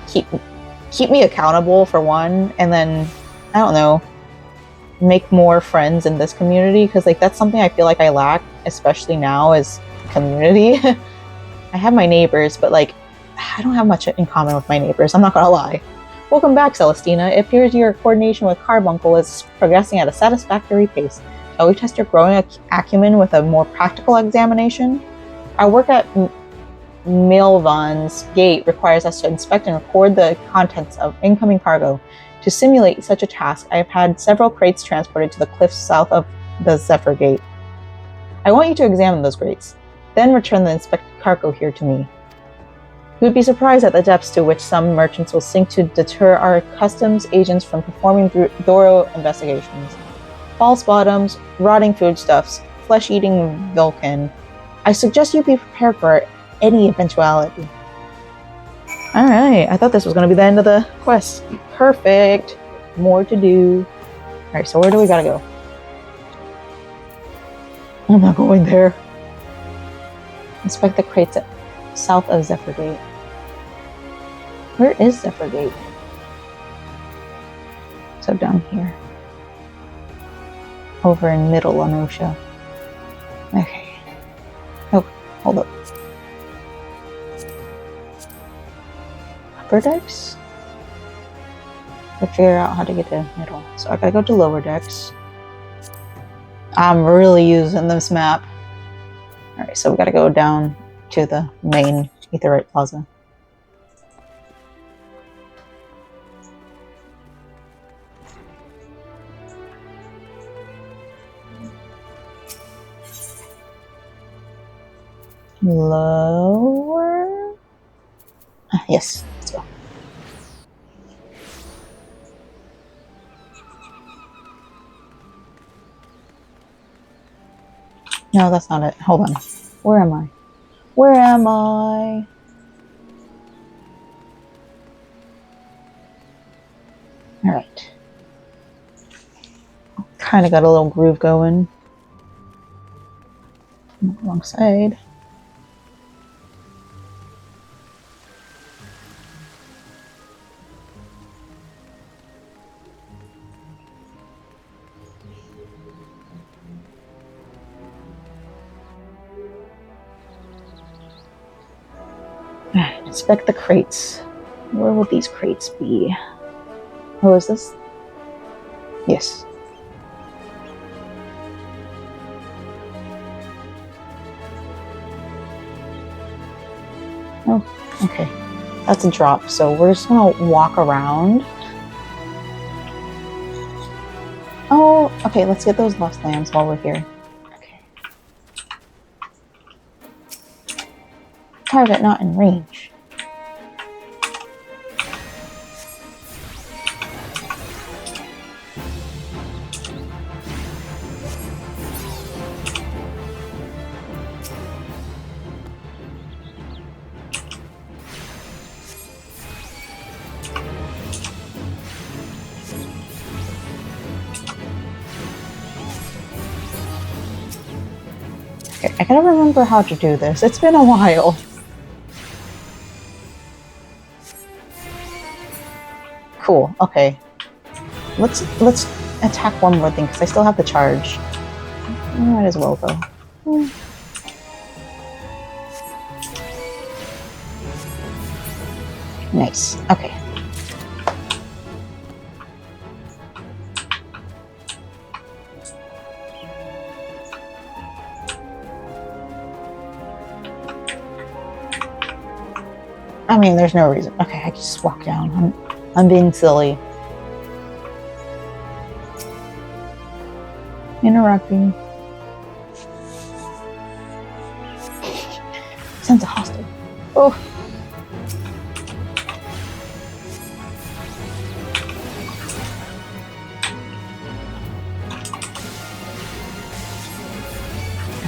keep me accountable for one, and then, I don't know, make more friends in this community, because like that's something I feel like I lack, especially now, is community. I have my neighbors, but like, I don't have much in common with my neighbors, I'm not gonna lie. Welcome back, Celestina. It appears your coordination with Carbuncle is progressing at a satisfactory pace. Shall we test your growing acumen with a more practical examination? Our work at Milvan's gate requires us to inspect and record the contents of incoming cargo. To simulate such a task, I have had several crates transported to the cliffs south of the Zephyr Gate. I want you to examine those crates, then return the inspected cargo here to me. You would be surprised at the depths to which some merchants will sink to deter our customs agents from performing thorough investigations. False bottoms, rotting foodstuffs, flesh-eating Vulcan. I suggest you be prepared for any eventuality. Alright, I thought this was going to be the end of the quest. Perfect. More to do. Alright, so where do we gotta go? I'm not going there. Inspect the crates at south of Zephyr Gate. Where is Zephyr Gate? So down here. Over in middle on Osha. Okay. Oh, hold up. Upper decks? To figure out how to get to middle. So I gotta go to lower decks. I'm really using this map. Alright, so we gotta go down to the main Aetheryte Plaza. Lower? Yes, let's go. No, that's not it. Hold on. Where am I? Where am I? Alright. Kind of got a little groove going. Wrong side. Inspect the crates. Where will these crates be? Oh, is this? Yes. Oh, okay. That's a drop, so we're just gonna walk around. Oh, okay, let's get those lost lambs while we're here. Okay. Target not in range. I gotta remember how to do this. It's been a while. Cool. Okay. Let's attack one more thing because I still have the charge. Might as well go. Nice. Okay. I mean, there's no reason. Okay, I can just walk down. I'm being silly. Interrupting. Sense a hostile. Oh.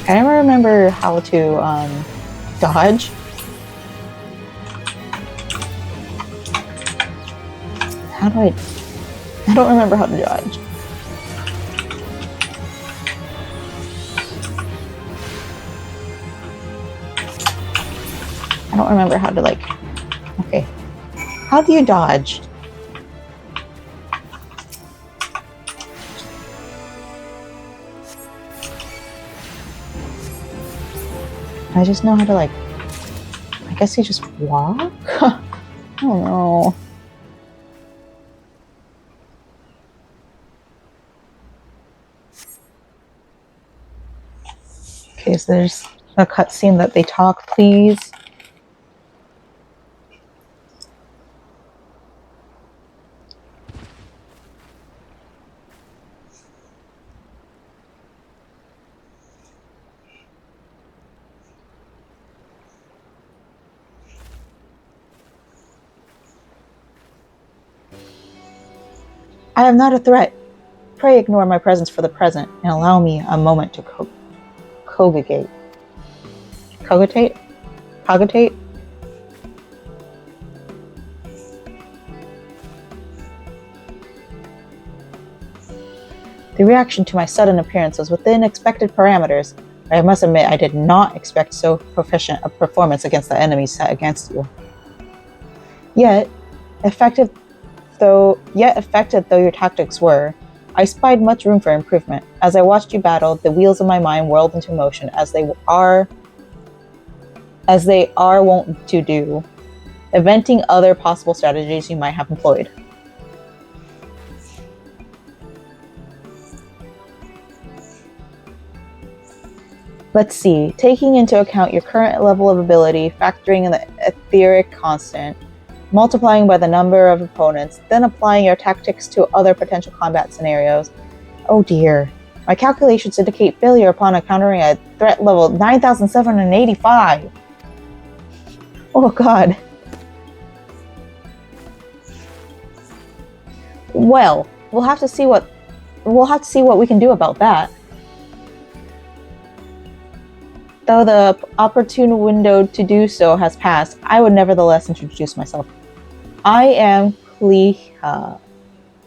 I don't remember how to dodge. How do I don't remember how to dodge. I don't remember how to okay. How do you dodge? I just know how to I guess you just walk? I don't know. Okay, so there's a cutscene that they talk, please. I am not a threat. Pray ignore my presence for the present and allow me a moment to cogitate. Cogitate? Cogitate? The reaction to my sudden appearance was within expected parameters. I must admit I did not expect so proficient a performance against the enemies set against you. Yet, effective Yet effective though your tactics were, I spied much room for improvement. As I watched you battle, the wheels of my mind whirled into motion, as they are wont to do, inventing other possible strategies you might have employed. Let's see, taking into account your current level of ability, factoring in the etheric constant, multiplying by the number of opponents, then applying your tactics to other potential combat scenarios. Oh dear. My calculations indicate failure upon encountering a threat level 9,785. Oh god. Well, we'll have to see what we can do about that. Though the opportune window to do so has passed, I would nevertheless introduce myself. I am Kleha,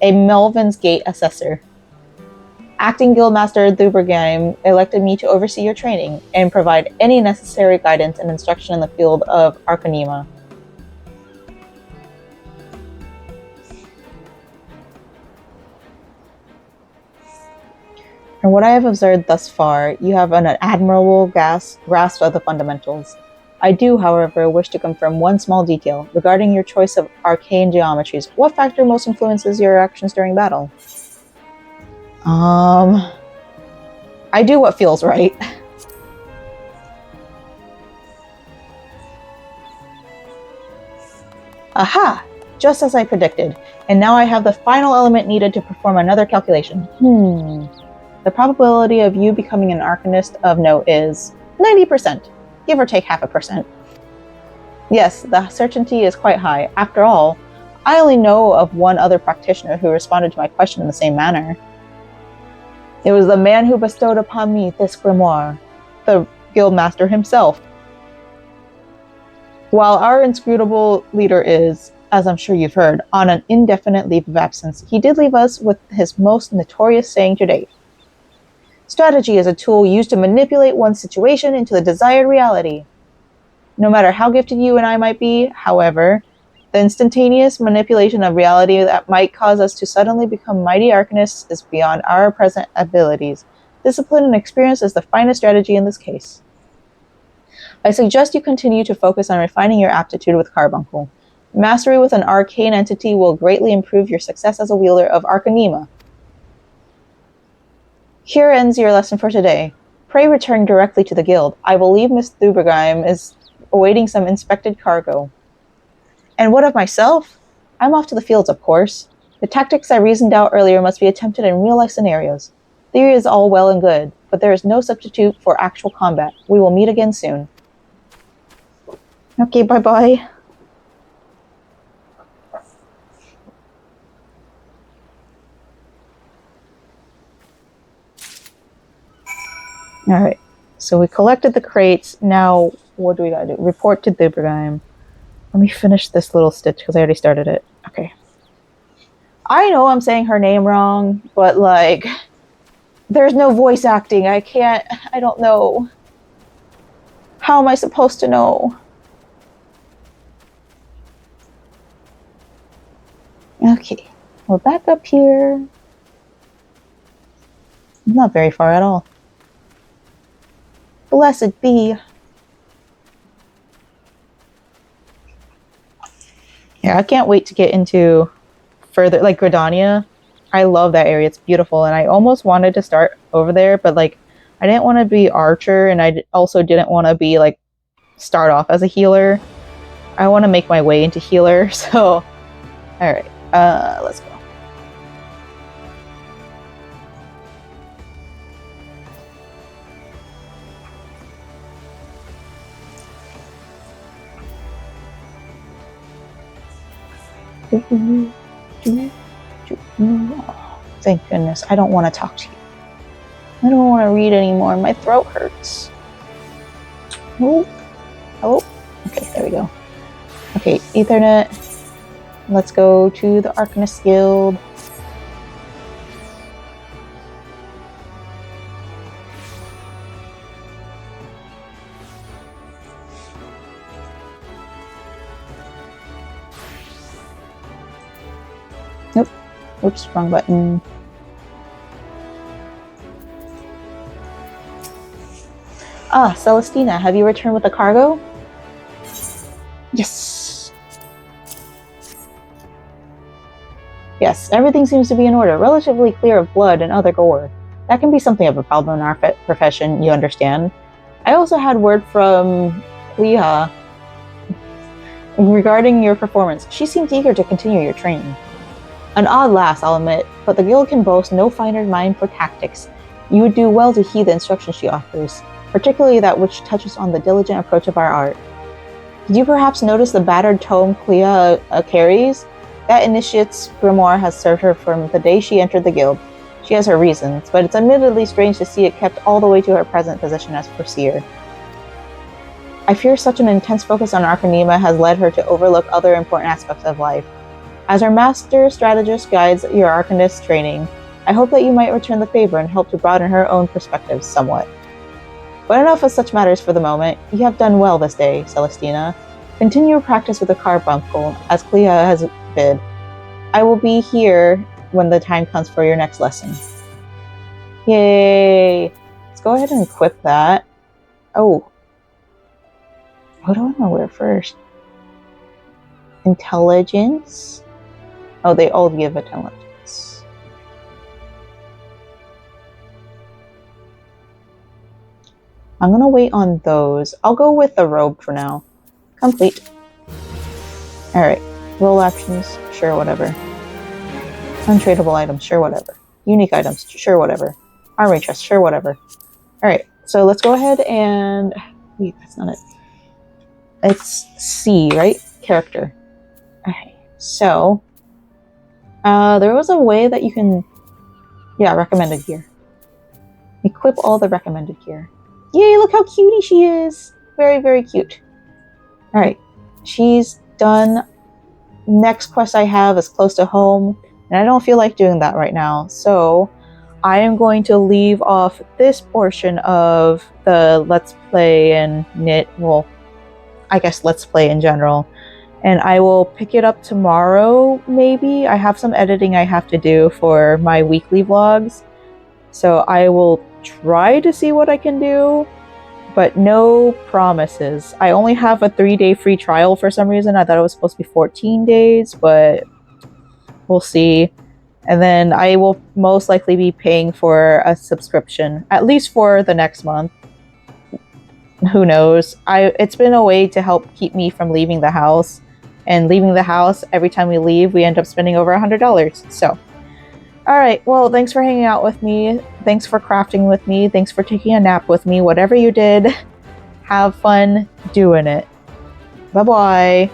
a Melvin's Gate assessor. Acting Guildmaster Thubergheim elected me to oversee your training and provide any necessary guidance and instruction in the field of Arcanima. From what I have observed thus far, you have an admirable grasp of the fundamentals. I do, however, wish to confirm one small detail regarding your choice of arcane geometries. What factor most influences your actions during battle? I do what feels right. Aha! Just as I predicted. And now I have the final element needed to perform another calculation. The probability of you becoming an Arcanist of note is 90%, give or take 0.5%. Yes, the certainty is quite high. After all, I only know of one other practitioner who responded to my question in the same manner. It was the man who bestowed upon me this grimoire, the Guildmaster himself. While our inscrutable leader is, as I'm sure you've heard, on an indefinite leave of absence, he did leave us with his most notorious saying to date. Strategy is a tool used to manipulate one's situation into the desired reality. No matter how gifted you and I might be, however, the instantaneous manipulation of reality that might cause us to suddenly become mighty Arcanists is beyond our present abilities. Discipline and experience is the finest strategy in this case. I suggest you continue to focus on refining your aptitude with Carbuncle. Mastery with an arcane entity will greatly improve your success as a wielder of Arcanima. Here ends your lesson for today. Pray return directly to the guild. I believe Miss Thubergheim is awaiting some inspected cargo. And what of myself? I'm off to the fields, of course. The tactics I reasoned out earlier must be attempted in real-life scenarios. Theory is all well and good, but there is no substitute for actual combat. We will meet again soon. Okay, bye-bye. Alright, so we collected the crates. Now, what do we gotta do? Report to Thubergheim. Let me finish this little stitch because I already started it. Okay. I know I'm saying her name wrong, but like, there's no voice acting. I don't know. How am I supposed to know? Okay, we're back up here. Not very far at all. Blessed be. Yeah, I can't wait to get into further, like Gridania. I love that area. It's beautiful, and I almost wanted to start over there, but like, I didn't want to be Archer, and I also didn't want to be like start off as a healer. I want to make my way into healer. So, all right, let's go. Oh, thank goodness. I don't want to talk to you. I don't want to read anymore. My throat hurts. Oh. Oh. Okay, there we go. Okay, Ethernet. Let's go to the Arcanist Guild. Oops, wrong button. Ah, Celestina, have you returned with the cargo? Yes! Yes, everything seems to be in order, relatively clear of blood and other gore. That can be something of a problem in our profession, you understand. I also had word from Clea regarding your performance. She seemed eager to continue your training. An odd lass, I'll admit, but the guild can boast no finer mind for tactics. You would do well to heed the instructions she offers, particularly that which touches on the diligent approach of our art. Did you perhaps notice the battered tome Clea carries? That initiate's grimoire has served her from the day she entered the guild. She has her reasons, but it's admittedly strange to see it kept all the way to her present position as Foreseer. I fear such an intense focus on Arcanema has led her to overlook other important aspects of life. As our master strategist guides your Arcanist training, I hope that you might return the favor and help to broaden her own perspectives somewhat. But enough of such matters for the moment. You have done well this day, Celestina. Continue your practice with the carbuncle, as Clea has bid. I will be here when the time comes for your next lesson. Yay! Let's go ahead and equip that. Oh. What do I want to wear first? Intelligence? Oh, they all give intelligence. I'm gonna wait on those. I'll go with the robe for now. Complete. Alright. Roll actions, sure, whatever. Untradeable items, sure, whatever. Unique items, sure, whatever. Armory chest, sure, whatever. Alright, so let's go ahead and... Wait, that's not it. It's C, right? Character. Okay, so... there was a way that you can... Yeah, recommended gear. Equip all the recommended gear. Yay, look how cutie she is! Very, very cute. Alright, she's done. Next quest I have is close to home, and I don't feel like doing that right now, so I am going to leave off this portion of the Let's Play and knit, well, I guess Let's Play in general, and I will pick it up tomorrow, maybe. I have some editing I have to do for my weekly vlogs, so I will try to see what I can do, but no promises. I only have a 3-day free trial for some reason. I thought it was supposed to be 14 days, but we'll see. And then I will most likely be paying for a subscription, at least for the next month. Who knows? It's been a way to help keep me from leaving the house. And leaving the house, every time we leave, we end up spending over $100. So, alright, well, thanks for hanging out with me. Thanks for crafting with me. Thanks for taking a nap with me. Whatever you did, have fun doing it. Bye-bye.